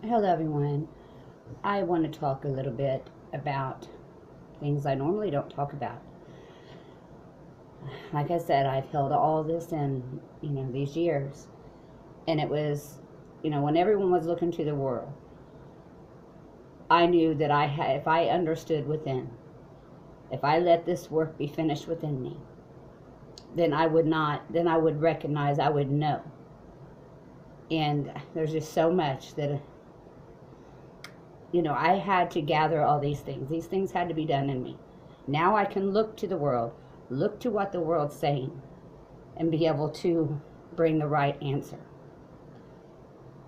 Hello, everyone. I want to talk a little bit about things I normally don't talk about. Like I said, I've held all this in, these years. And it was, when everyone was looking to the world, I knew that if I understood within, if I let this work be finished within me, then I would recognize, I would know. And there's just so much that, I had to gather all these things. These things had to be done in me. Now I can look to the world, look to what the world's saying, and be able to bring the right answer.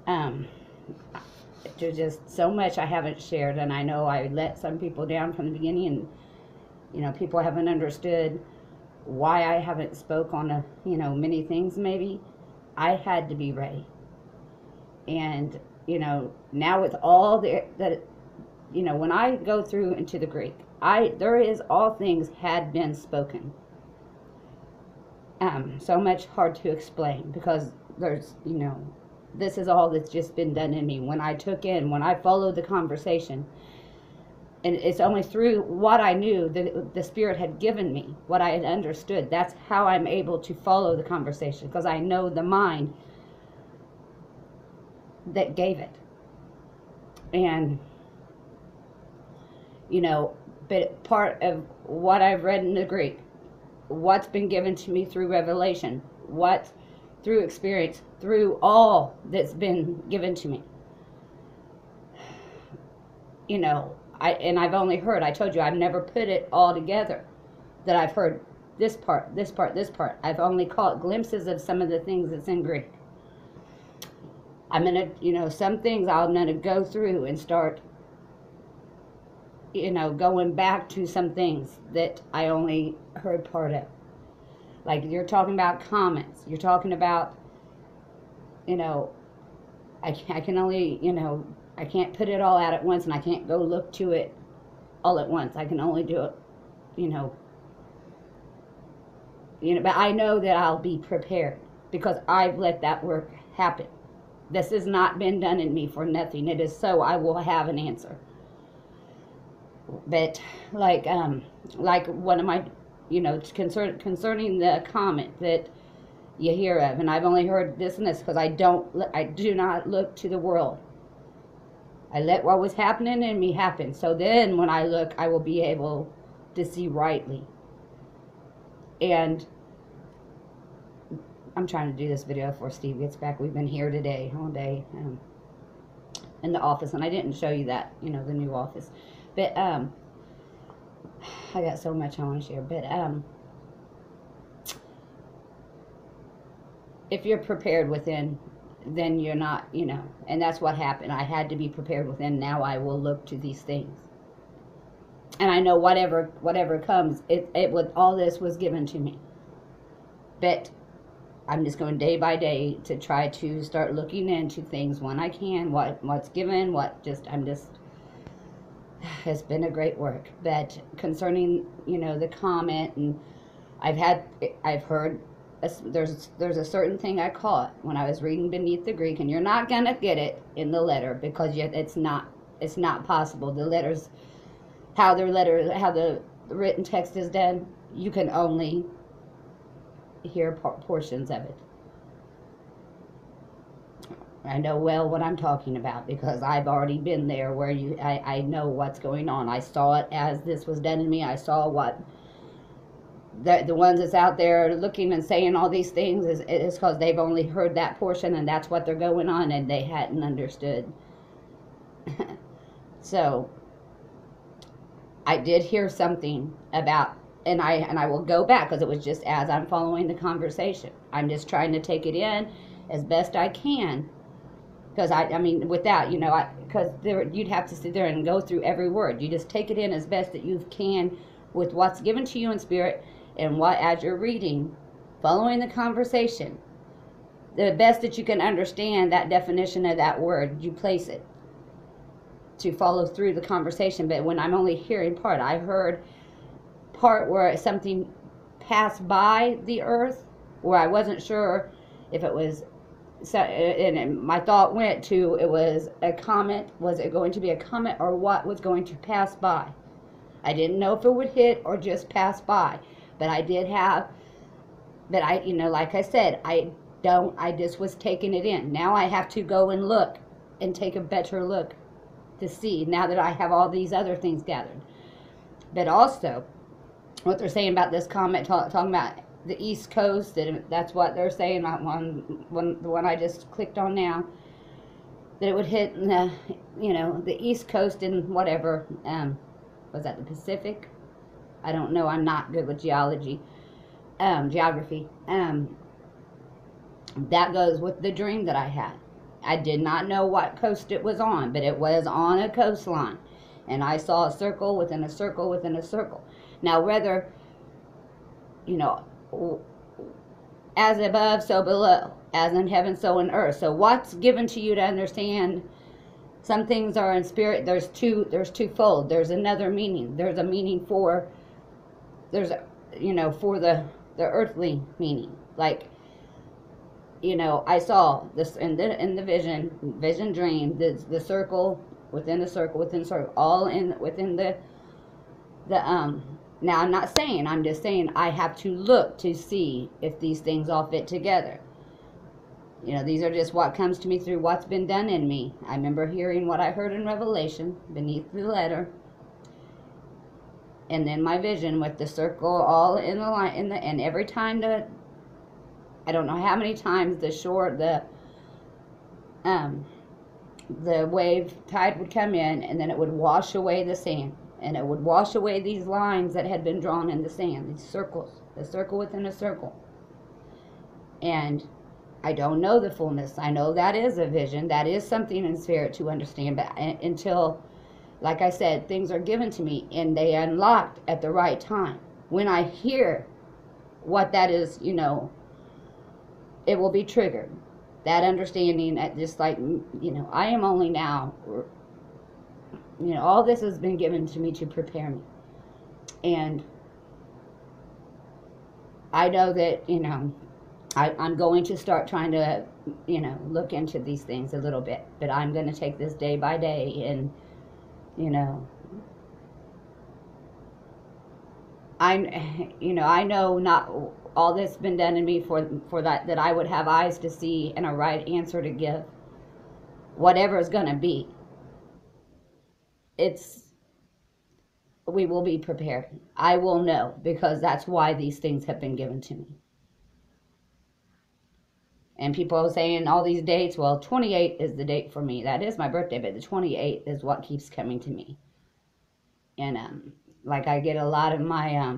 Um, there's just so much I haven't shared, and I know I let some people down from the beginning, and people haven't understood why I haven't spoke on many things. Maybe I had to be ready, and now with all that, when I go through into the Greek, there is all things had been spoken. So much hard to explain because there's, this is all that's just been done in me. When I followed the conversation, and it's only through what I knew that the Spirit had given me, what I had understood. That's how I'm able to follow the conversation, because I know the mind that gave it. And, but part of what I've read in the Greek, what's been given to me through revelation, what through experience, through all that's been given to me. I've only heard, I told you, I've never put it all together, that I've heard this part, this part, this part. I've only caught glimpses of some of the things that's in Greek. I'm going to, some things I'm going to go through and start, going back to some things that I only heard part of. Like you're talking about comets. You're talking about, I can only, I can't put it all out at once, and I can't go look to it all at once. I can only do it, but I know that I'll be prepared because I've let that work happen. This has not been done in me for nothing. It is so I will have an answer. But like one of my, concerning the comment that you hear of, and I've only heard this and this because I do not look to the world. I let what was happening in me happen. So then when I look, I will be able to see rightly. And I'm trying to do this video before Steve gets back. We've been here today, all day, in the office. And I didn't show you that, the new office. But I got so much I want to share. But if you're prepared within, then you're not, and that's what happened. I had to be prepared within. Now I will look to these things. And I know whatever comes, it would, all this was given to me. But I'm just going day by day to try to start looking into things when I can, what's given, it's been a great work. But concerning, the comment, and I've heard, there's a certain thing I caught when I was reading beneath the Greek, and you're not gonna get it in the letter because it's not possible. The letters, how the written text is done, you can only hear portions of it. I know well what I'm talking about because I've already been there where I know what's going on. I saw it as this was done in me. I saw what the ones that's out there looking and saying all these things is because they've only heard that portion, and that's what they're going on, and they hadn't understood. So I did hear something about, and I will go back because it was just as I'm following the conversation. I'm just trying to take it in as best I can, because I mean without, because you'd have to sit there and go through every word. You just take it in as best that you can with what's given to you in spirit, and what, as you're reading, following the conversation, the best that you can understand that definition of that word, you place it to follow through the conversation. But when I'm only hearing part, I heard part where something passed by the earth, where I wasn't sure if it was So, and my thought went to, it was a comet. Was it going to be a comet, or what was going to pass by? I didn't know if it would hit or just pass by, but I did have, but I, like I said, I just was taking it in. Now I have to go and look and take a better look to see, now that I have all these other things gathered. But also, what they're saying about this comet, talking about the East Coast, and that's what they're saying about the one I just clicked on now, that it would hit the, the East Coast in whatever, was that the Pacific? I don't know, I'm not good with geography. That goes with the dream that I had. I did not know what coast it was on, but it was on a coastline. And I saw a circle within a circle within a circle. Now, whether, as above, so below, as in heaven, so in earth. So what's given to you to understand? Some things are in spirit. There's twofold. There's another meaning. There's a meaning for, for the earthly meaning. Like, I saw this in the vision dream, the circle within the circle within the circle, all within the now I'm not saying, I'm just saying I have to look to see if these things all fit together. These are just what comes to me through what's been done in me. I remember hearing what I heard in Revelation beneath the letter, and then my vision with the circle all in the line, and every time I don't know how many times the wave tide would come in, and then it would wash away the sand, and it would wash away these lines that had been drawn in the sand, these circles, a circle within a circle. And I don't know the fullness. I know that is a vision, that is something in spirit to understand, but until, like I said, things are given to me and they unlocked at the right time. When I hear what that is, it will be triggered. That understanding, just like, I am only now, all this has been given to me to prepare me. And I know that, I'm going to start trying to, look into these things a little bit. But I'm going to take this day by day, and, I know not all this been done in me for that I would have eyes to see and a right answer to give. Whatever it's going to be, we will be prepared. I will know, because that's why these things have been given to me. And people are saying all these dates. Well, 28 is the date for me. That is my birthday, but the 28 is what keeps coming to me. And like I get a lot of my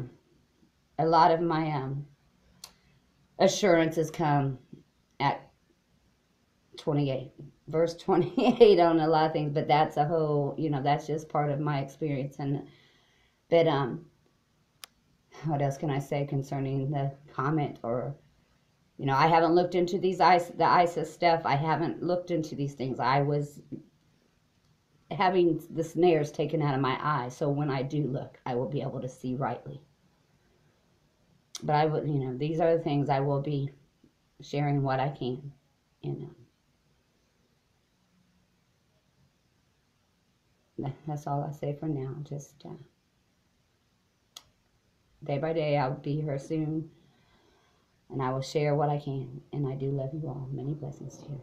assurances come at 28, verse 28 on a lot of things. But that's a whole, that's just part of my experience. And but what else can I say concerning the comet? Or I haven't looked into the ISIS stuff. I haven't looked into these things. I was having the snares taken out of my eyes, so when I do look, I will be able to see rightly. But I would, these are the things I will be sharing what I can, That's all I say for now. Just day by day, I'll be here soon. And I will share what I can. And I do love you all. Many blessings to you.